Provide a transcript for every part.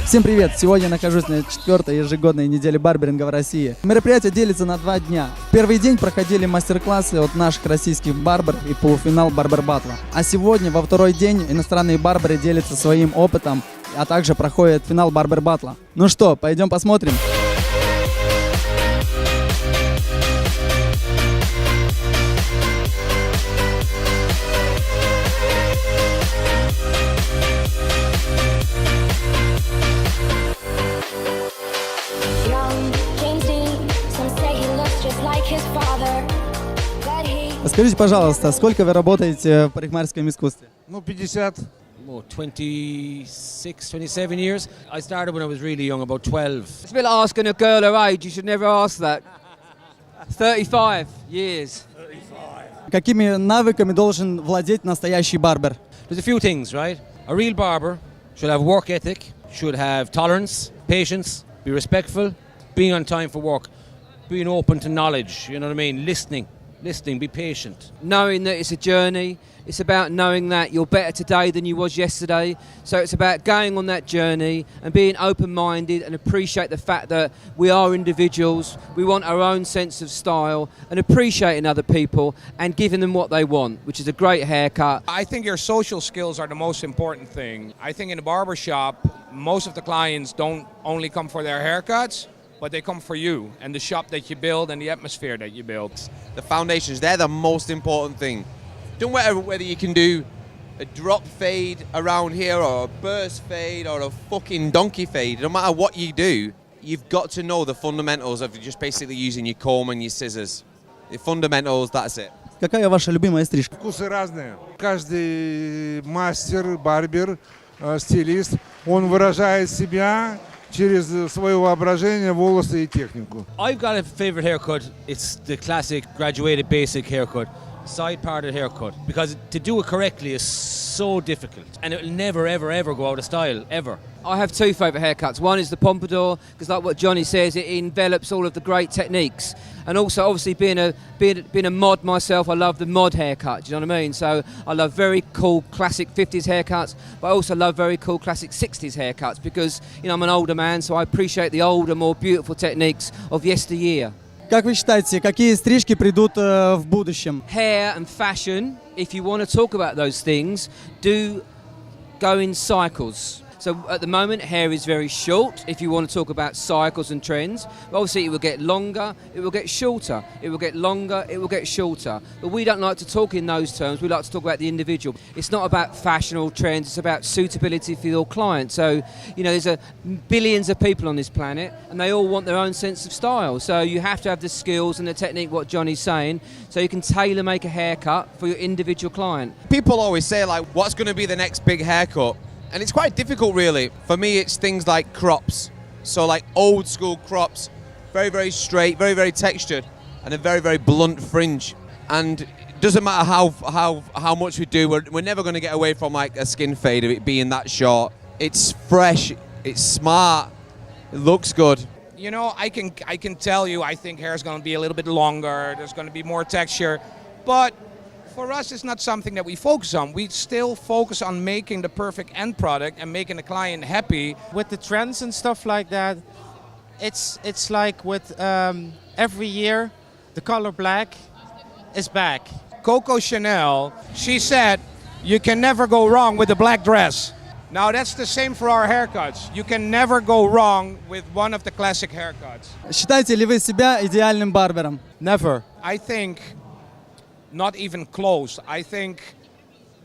Всем привет! Сегодня я нахожусь на 4-й ежегодной неделе барберинга в России. Мероприятие делится на 2 дня. В первый день проходили мастер-классы от наших российских барберов и полуфинал барбер батла. А сегодня, во второй день, иностранные барберы делятся своим опытом, а также проходит финал барбер батла. Ну что, пойдем посмотрим? Скажите, пожалуйста, сколько вы работаете в парикмахерском искусстве? 50. 27 years. I started when I was really young, about 12. It's a bit like asking a girl her age. You should never ask that. 35 years. Какими навыками должен владеть настоящий барбер? There's a few things, right? A real barber should have work ethic, should have tolerance, patience, be respectful, being on time for work, being open to knowledge, you know what I mean? Listening, be patient. Knowing that it's a journey. It's about knowing that you're better today than you was yesterday. So it's about going on that journey and being open-minded and appreciate the fact that we are individuals. We want our own sense of style and appreciating other people and giving them what they want, which is a great haircut. I think your social skills are the most important thing. I think in a barber shop, most of the clients don't only come for their haircuts, but they come for you and the shop that you build and the atmosphere that you build. The foundations, they're the most important thing. Don't matter whether you can do a drop fade around here or a burst fade or a fucking donkey fade. No matter what you do, you've got to know the fundamentals of just basically using your comb and your scissors. The fundamentals, that's it. Какая ваша любимая стрижка? Вкусы разные. Каждый мастер, барбер, стилист, он выражает себя через свое воображение, волосы и технику. I've got a favorite haircut. It's the classic graduated basic haircut. Side parted haircut, because to do it correctly is so difficult and it will never ever go out of style, ever. I have 2 favourite haircuts. One is the pompadour, because like what Johnny says, it envelops all of the great techniques. And also, obviously, being a mod myself, I love the mod haircut, do you know what I mean? So I love very cool classic 50s haircuts, but I also love very cool classic 60s haircuts because, you know, I'm an older man, so I appreciate the older, more beautiful techniques of yesteryear. Как вы считаете, какие стрижки придут в будущем? Hair and fashion, if you want to talk about those things, do go in cycles. So at the moment, hair is very short, if you want to talk about cycles and trends. But obviously, it will get longer, it will get shorter. It will get longer, it will get shorter. But we don't like to talk in those terms. We like to talk about the individual. It's not about fashionable trends. It's about suitability for your client. So, you know, there's billions of people on this planet, and they all want their own sense of style. So you have to have the skills and the technique, what Johnny's saying, so you can tailor-make a haircut for your individual client. People always say, like, what's going to be the next big haircut? And it's quite difficult, really. For me, it's things like crops. So like old school crops, very, very straight, very, very textured, and a very, very blunt fringe. And it doesn't matter how much we do, we're never going to get away from like a skin fade of it being that short. It's fresh, it's smart, it looks good. You know, I can tell you, I think hair is going to be a little bit longer. There's going to be more texture, but for us, it's not something that we focus on. We still focus on making the perfect end product and making the client happy. With the trends and stuff like that, it's like with every year, the color black is back. Coco Chanel, she said, you can never go wrong with a black dress. Now that's the same for our haircuts. You can never go wrong with one of the classic haircuts. Считаете ли вы себя идеальным барбером? Never. I think not even close. I think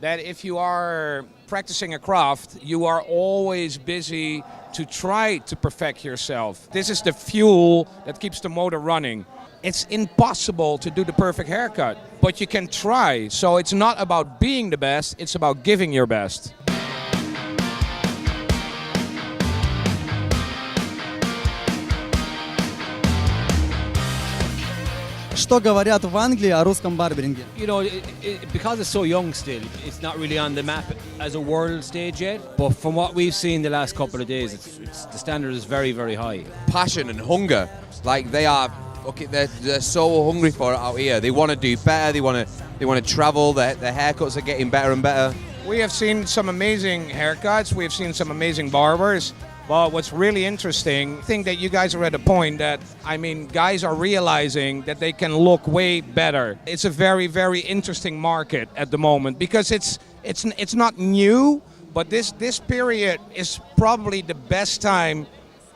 that if you are practicing a craft, you are always busy to try to perfect yourself. This is the fuel that keeps the motor running. It's impossible to do the perfect haircut, but you can try. So it's not about being the best, it's about giving your best. Что говорят в Англии о русском барберинге? You know, because it's so young still, it's not really on the map as a world stage yet. But from what we've seen the last couple of days, the standard is very, very high. Passion and hunger, like they're so hungry for it out here. They want to do better. They want to travel. Their haircuts are getting better and better. We have seen some amazing haircuts. We have seen some amazing barbers. But what's really interesting, I think that you guys are at a point that, I mean, guys are realizing that they can look way better. It's a very, very interesting market at the moment because it's not new, but this period is probably the best time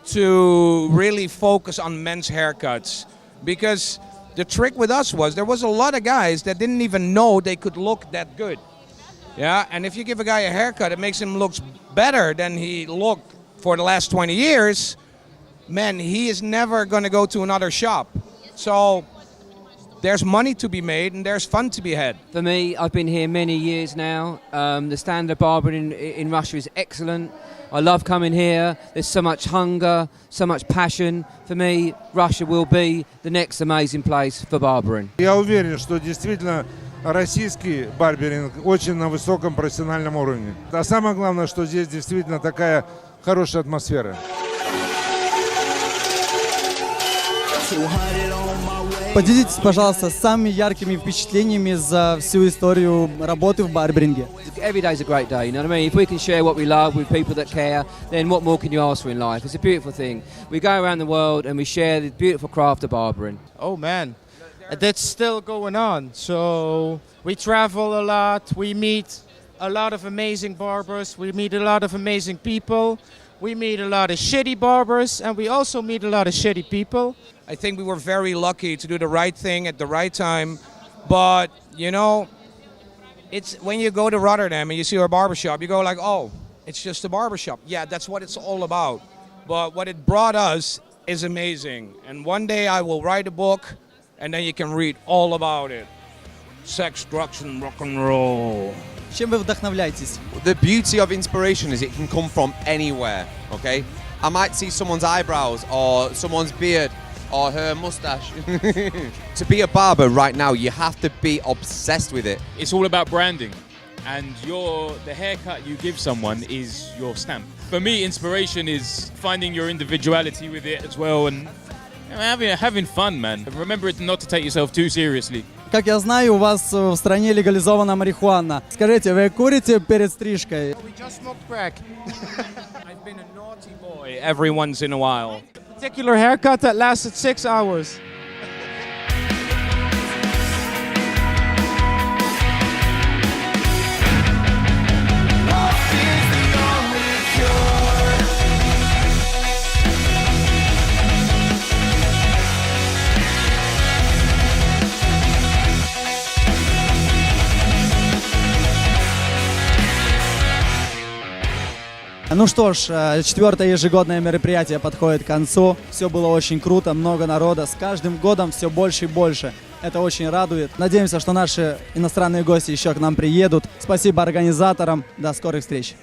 to really focus on men's haircuts. Because the trick with us was there was a lot of guys that didn't even know they could look that good. Yeah, and if you give a guy a haircut, it makes him look better than he looked for the last 20 years, man, he is never going to go to another shop. So there's money to be made and there's fun to be had. For me, I've been here many years now. The standard barbering in Russia is excellent. I love coming here. There's so much hunger, so much passion. For me, Russia will be the next amazing place for barbering. Я уверен, что действительно российский барберинг очень на высоком профессиональном уровне. А самое главное, что здесь действительно такая хорошая атмосфера. Поделитесь, пожалуйста, самыми яркими впечатлениями за всю историю работы в барберинге. Every day's a great day, you know what I mean? If we can share what we love with people that care, then what more can you ask for in life? It's a beautiful thing. We go around the world and we share the beautiful craft of barbering. Oh man, that's still going on. So we travel a lot, we meet a lot of amazing barbers, we meet a lot of amazing people, we meet a lot of shitty barbers, and we also meet a lot of shitty people. I think we were very lucky to do the right thing at the right time. But, you know, it's when you go to Rotterdam and you see our barbershop, you go like, oh, it's just a barbershop. Yeah, that's what it's all about. But what it brought us is amazing. And one day I will write a book and then you can read all about it. Sex, drugs, and rock and roll. Чем вы вдохновляетесь? The beauty of inspiration is it can come from anywhere, okay? I might see someone's eyebrows or someone's beard or her mustache. To be a barber right now, you have to be obsessed with it. It's all about branding, and the haircut you give someone is your stamp. For me, inspiration is finding your individuality with it as well, and having fun, man. Remember not to take yourself too seriously. Как я знаю, у вас в стране легализована марихуана. Скажите, вы курите перед стрижкой? We just smoked crack. I've been a naughty boy every once in a while. Particular haircut that lasted 6 hours. Ну что ж, 4-е ежегодное мероприятие подходит к концу. Все было очень круто, много народа. С каждым годом все больше и больше. Это очень радует. Надеемся, что наши иностранные гости еще к нам приедут. Спасибо организаторам. До скорых встреч.